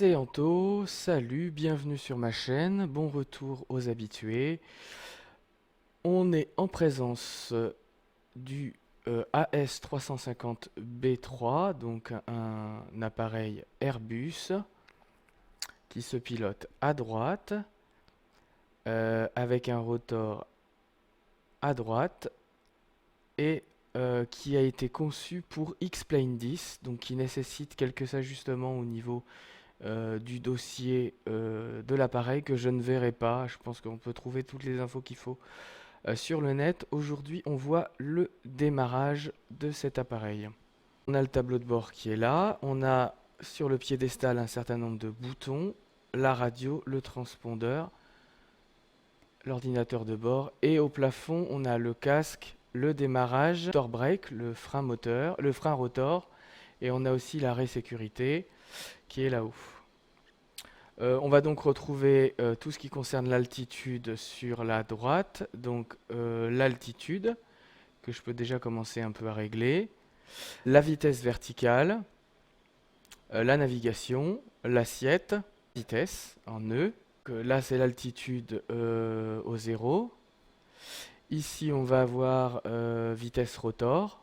C'est Anto, salut, bienvenue sur ma chaîne, bon retour aux habitués. On est en présence du AS350B3, donc un appareil Airbus qui se pilote à droite, avec un rotor à droite et qui a été conçu pour X-Plane 10, donc qui nécessite quelques ajustements au niveau du dossier de l'appareil que je ne verrai pas. Je pense qu'on peut trouver toutes les infos qu'il faut sur le net. Aujourd'hui, on voit le démarrage de cet appareil. On a le tableau de bord qui est là. On a sur le piédestal un certain nombre de boutons, la radio, le transpondeur, l'ordinateur de bord. Et au plafond, on a le casque, le démarrage, le rotor brake, le frein moteur, le frein rotor. Et on a aussi l'arrêt sécurité qui est là-haut. On va donc retrouver tout ce qui concerne l'altitude sur la droite. Donc l'altitude, que je peux déjà commencer un peu à régler. La vitesse verticale, la navigation, l'assiette, vitesse en nœud. Là c'est l'altitude au zéro. Ici on va avoir vitesse rotor.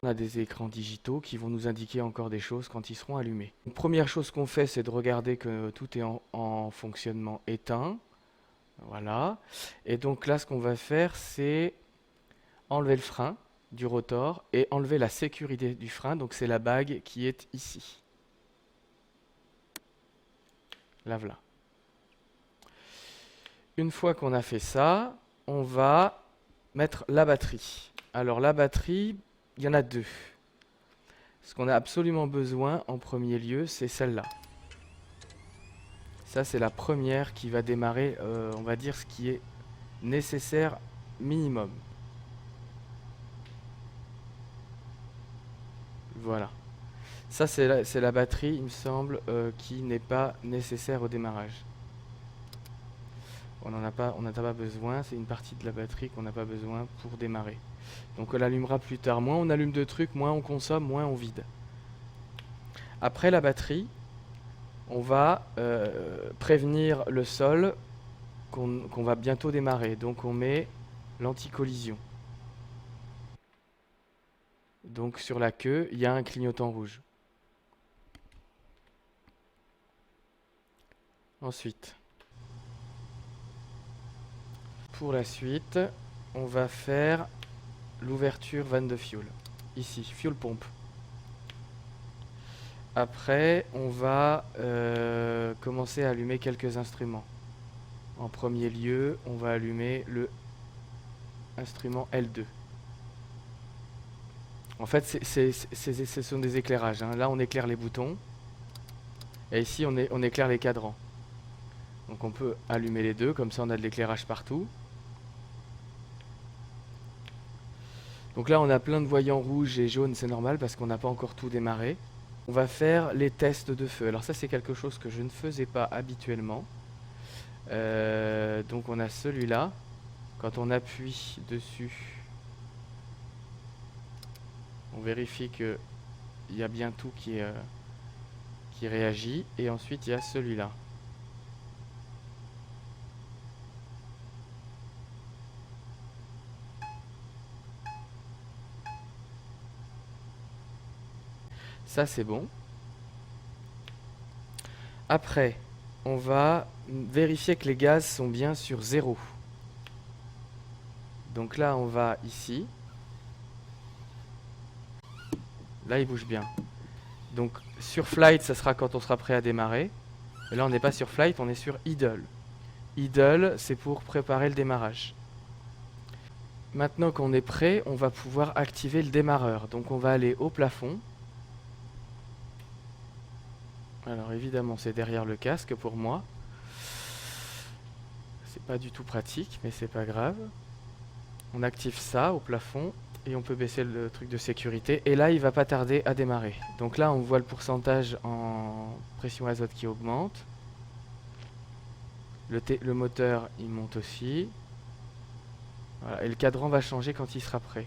On a des écrans digitaux qui vont nous indiquer encore des choses quand ils seront allumés. Donc, première chose qu'on fait, c'est de regarder que tout est en fonctionnement éteint. Voilà. Et donc là, ce qu'on va faire, c'est enlever le frein du rotor et enlever la sécurité du frein. Donc c'est la bague qui est ici. Là, voilà. Une fois qu'on a fait ça, on va mettre la batterie. Alors la batterie, il y en a deux. Ce qu'on a absolument besoin en premier lieu, c'est celle-là. Ça, c'est la première qui va démarrer, on va dire, ce qui est nécessaire minimum. Voilà. Ça, c'est la batterie, il me semble, qui n'est pas nécessaire au démarrage. On n'en a pas besoin, c'est une partie de la batterie qu'on n'a pas besoin pour démarrer. Donc on l'allumera plus tard. Moins on allume de trucs, moins on consomme, moins on vide. Après la batterie, on va prévenir le sol qu'on va bientôt démarrer. Donc on met l'anti-collision. Donc sur la queue, il y a un clignotant rouge. Ensuite, pour la suite, on va faire l'ouverture vanne de fuel. Ici, fuel pompe. Après, on va commencer à allumer quelques instruments. En premier lieu, on va allumer le instrument L2. En fait, ce sont des éclairages. Hein. Là, on éclaire les boutons. Et ici, on éclaire les cadrans. Donc on peut allumer les deux, comme ça on a de l'éclairage partout. Donc là, on a plein de voyants rouges et jaunes, c'est normal parce qu'on n'a pas encore tout démarré. On va faire les tests de feu. Alors ça, c'est quelque chose que je ne faisais pas habituellement. Donc on a celui-là. Quand on appuie dessus, on vérifie qu'il y a bien tout qui réagit. Et ensuite, il y a celui-là. Ça, c'est bon. Après, on va vérifier que les gaz sont bien sur 0. Donc là, on va ici. Là, il bouge bien. Donc sur flight, ça sera quand on sera prêt à démarrer. Et là, on n'est pas sur flight, on est sur idle. Idle, c'est pour préparer le démarrage. Maintenant qu'on est prêt, on va pouvoir activer le démarreur. Donc on va aller au plafond. Alors évidemment, c'est derrière le casque pour moi. C'est pas du tout pratique, mais c'est pas grave. On active ça au plafond et on peut baisser le truc de sécurité. Et là, il va pas tarder à démarrer. Donc là, on voit le pourcentage en pression azote qui augmente. Le moteur, il monte aussi. Voilà. Et le cadran va changer quand il sera prêt.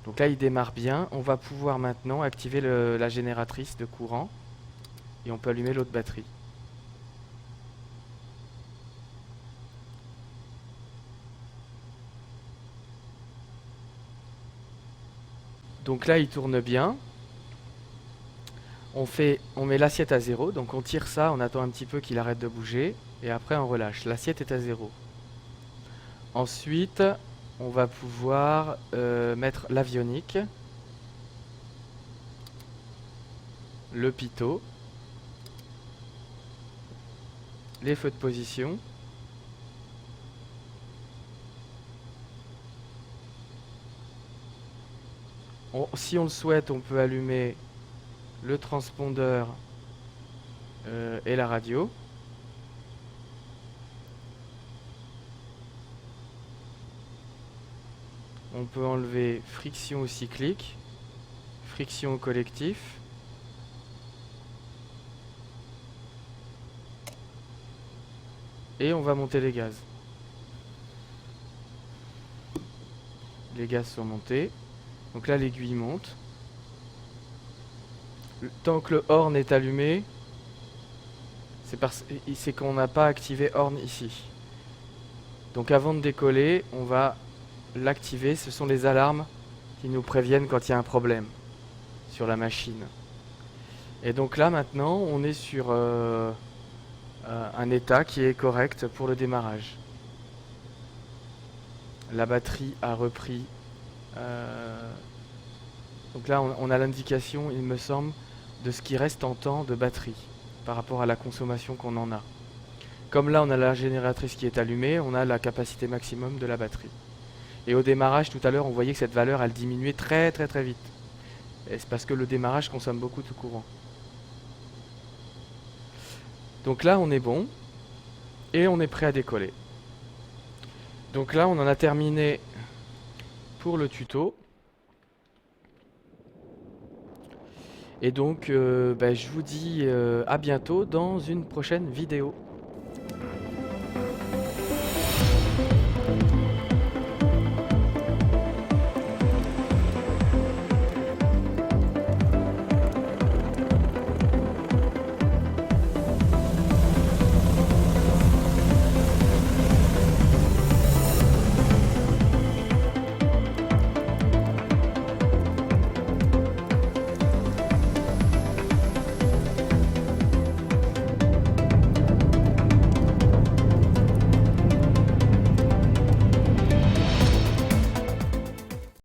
Donc là, il démarre bien. On va pouvoir maintenant activer la génératrice de courant et on peut allumer l'autre batterie. Donc là, il tourne bien. On met l'assiette à 0, donc on tire ça, on attend un petit peu qu'il arrête de bouger, et après on relâche. L'assiette est à 0. Ensuite, on va pouvoir mettre l'avionique, le pitot, les feux de position, si on le souhaite, on peut allumer le transpondeur et la radio. On peut enlever friction au cyclique, friction au collectif. Et on va monter les gaz. Les gaz sont montés. Donc là, l'aiguille monte. Tant que le horn est allumé, c'est qu'on n'a pas activé horn ici. Donc avant de décoller, on va l'activer. Ce sont les alarmes qui nous préviennent quand il y a un problème sur la machine. Et donc là maintenant, on est sur un état qui est correct pour le démarrage. La batterie a repris. Donc là, on a l'indication, il me semble, de ce qui reste en temps de batterie par rapport à la consommation qu'on en a. Comme là, on a la génératrice qui est allumée, on a la capacité maximum de la batterie. Et au démarrage, tout à l'heure, on voyait que cette valeur, elle diminuait très très très vite. Et c'est parce que le démarrage consomme beaucoup de courant. Donc là, on est bon. Et on est prêt à décoller. Donc là, on en a terminé pour le tuto. Et donc, je vous dis à bientôt dans une prochaine vidéo.